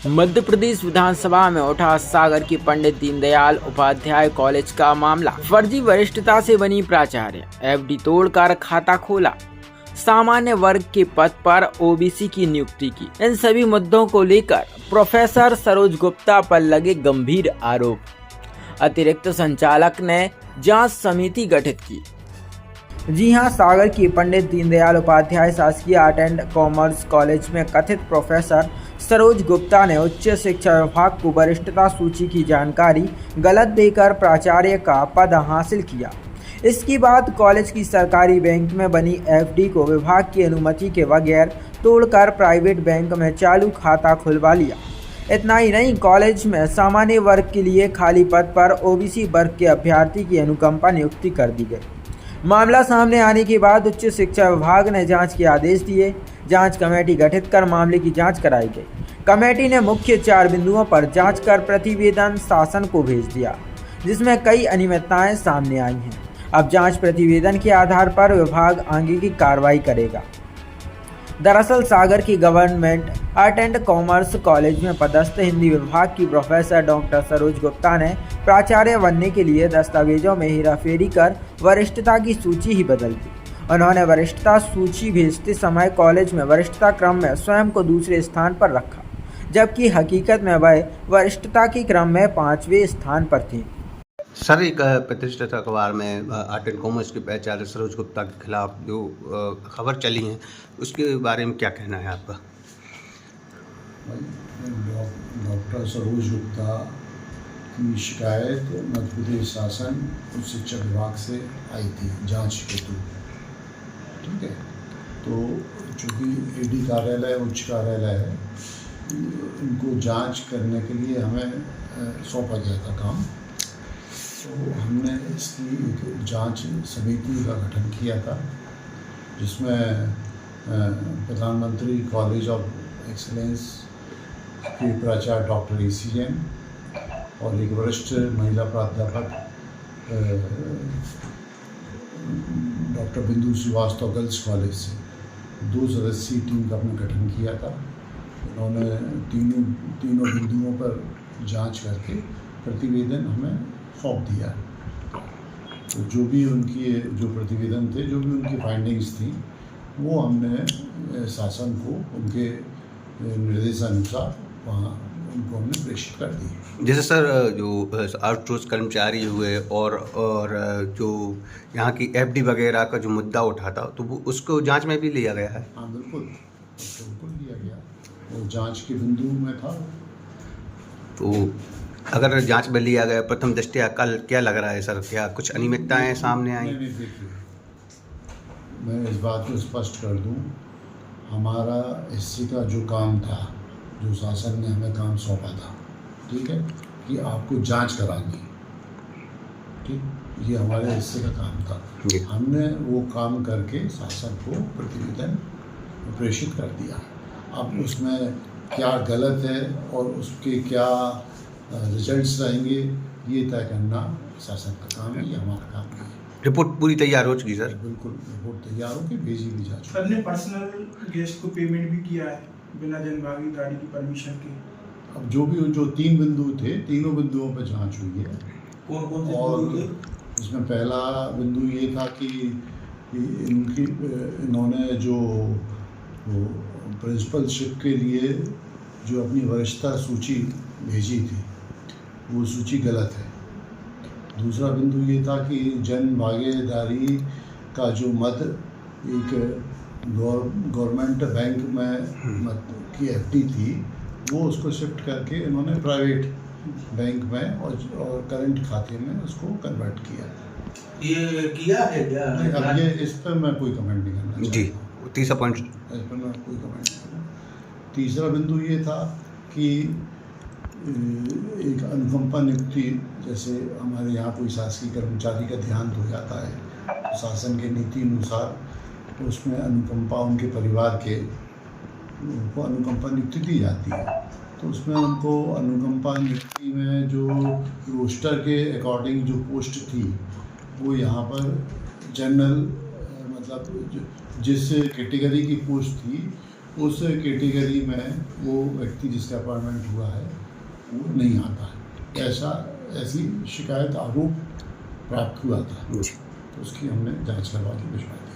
मध्य प्रदेश विधानसभा में उठा सागर की पंडित दीनदयाल उपाध्याय कॉलेज का मामला। फर्जी वरिष्ठता से बनी प्राचार्य, एफडी तोड़कर खाता खोला, सामान्य वर्ग के पद पर ओबीसी की नियुक्ति की। इन सभी मुद्दों को लेकर प्रोफेसर सरोज गुप्ता पर लगे गंभीर आरोप। अतिरिक्त संचालक ने जांच समिति गठित की। जी हां, सागर की पंडित दीनदयाल उपाध्याय शासकीय आर्ट एंड कॉमर्स कॉलेज में कथित प्रोफेसर सरोज गुप्ता ने उच्च शिक्षा विभाग को वरिष्ठता सूची की जानकारी गलत देकर प्राचार्य का पद हासिल किया। इसके बाद कॉलेज की सरकारी बैंक में बनी एफडी को विभाग की अनुमति के बगैर तोड़कर प्राइवेट बैंक में चालू खाता खुलवा लिया। इतना ही नहीं, कॉलेज में सामान्य वर्ग के लिए खाली पद पर ओबीसी वर्ग के अभ्यर्थी की अनुकंपा नियुक्ति कर दी गई। मामला सामने आने के बाद उच्च शिक्षा विभाग ने जांच के आदेश दिए। जांच कमेटी गठित कर मामले की जांच कराई गई। कमेटी ने मुख्य 4 बिंदुओं पर जांच कर प्रतिवेदन शासन को भेज दिया, जिसमें कई अनियमितताएं सामने आई हैं। अब जांच प्रतिवेदन के आधार पर विभाग आगे की कार्रवाई करेगा। दरअसल सागर की government art and commerce college में पदस्थ हिंदी विभाग की प्रोफेसर डॉक्टर सरोज गुप्ता ने प्राचार्य बनने के लिए दस्तावेजों में हेराफेरी कर वरिष्ठता की सूची ही बदल दी। उन्होंने वरिष्ठता सूची भेजते समय कॉलेज में वरिष्ठता क्रम में स्वयं को दूसरे स्थान पर रखा, जबकि हकीकत में वह वरिष्ठता के क्रम में 5वें स्थान पर थी। सर, एक प्रतिष्ठित अखबार में आर्ट एंड कॉमर्स के प्राचार्य सरोज गुप्ता के खिलाफ जो खबर चली है, उसके बारे में क्या कहना है आपका? डॉक्टर सरोज गुप्ता की शिकायत मध्य प्रदेश शासन उच्च शिक्षा विभाग से आई थी जांच हेतु। ठीक है, तो चूँकि एडी कार्यालय उच्च कार्यालय है, इनको जांच करने के लिए हमें सौंपा गया था काम। तो हमने इसकी एक जांच समिति का गठन किया था, जिसमें प्रधानमंत्री कॉलेज ऑफ एक्सीलेंस के प्राचार्य डॉक्टर AC जैन और एक वरिष्ठ महिला प्राध्यापक डॉक्टर बिंदु श्रीवास्तव गर्ल्स कॉलेज से 2 सदस्यीय टीम का हमने गठन किया था। उन्होंने तीनों बिंदुओं पर जांच करके प्रतिवेदन हमें सौंप दिया। तो जो भी उनकी प्रतिवेदन थे, जो भी उनकी फाइंडिंग्स थी, वो हमने शासन को उनके निर्देशानुसार वहाँ उनको हमने प्रेषित कर दी। जैसे सर, जो आउटसोर्स कर्मचारी हुए और जो यहाँ की एफडी वगैरह का जो मुद्दा उठा था, तो वो उसको जांच में भी लिया गया है? हाँ, बिल्कुल लिया गया, वो जांच के बिंदु में था। तो अगर जांच में लिया गया, प्रथम दृष्टया कल क्या लग रहा है सर, क्या कुछ अनियमितताएं सामने आई? नहीं, देखिए, मैं इस बात को स्पष्ट कर दूं, हमारा हिस्से का जो काम था, जो शासन ने हमें काम सौंपा था, ठीक है, कि आपको जांच करानी, ठीक, ये हमारे हिस्से का काम था। हमने वो काम करके शासन को प्रतिवेदन प्रेषित कर दिया। अब उसमें क्या गलत है और उसके क्या रिजल्ट्स रहेंगे, ये तय करना शासन का काम है, ये हमारा काम नहीं है। रिपोर्ट पूरी तैयार हो चुकी सर? बिल्कुल, रिपोर्ट तैयार होकर भेजी भी जा चुकी। सर ने पर्सनल गेस्ट को पेमेंट भी किया है बिना जनभागीदारी की परमिशन के। अब जो 3 बिंदु थे, तीनों बिंदुओं पर जांच हुई है। कौन से और इसमें पहला बिंदु ये था कि इन्होंने जो प्रिंसिपलशिप के लिए जो अपनी वरिष्ठता सूची भेजी थी, वो सूची गलत है। दूसरा बिंदु ये था कि जन भागीदारी का जो मद एक गवर्नमेंट बैंक में की एफडी थी, वो उसको शिफ्ट करके इन्होंने प्राइवेट बैंक में और करंट खाते में उसको कन्वर्ट किया। ये किया है क्या? अब ये इस पर मैं कोई कमेंट नहीं करना जी। तीसरा पॉइंट, इस पर मैं कोई कमेंट नहीं करना। तीसरा बिंदु ये था कि एक अनुकंपा नियुक्ति, जैसे हमारे यहाँ कोई शासकीय कर्मचारी का देहांत हो जाता है, तो शासन के नीति अनुसार उसमें अनुकंपा, उनके परिवार के उनको अनुकंपा नियुक्ति दी जाती है। तो उसमें उनको अनुकंपा नियुक्ति में जो रोस्टर के अकॉर्डिंग जो पोस्ट थी, वो यहाँ पर जनरल, मतलब जिस कैटेगरी की पोस्ट थी उस कैटेगरी में वो व्यक्ति जिसका अपॉइंटमेंट हुआ है वो नहीं आता है। ऐसी शिकायत आरोप प्राप्त हुआ था, तो उसकी हमने जांच करवा के भिजवा दी।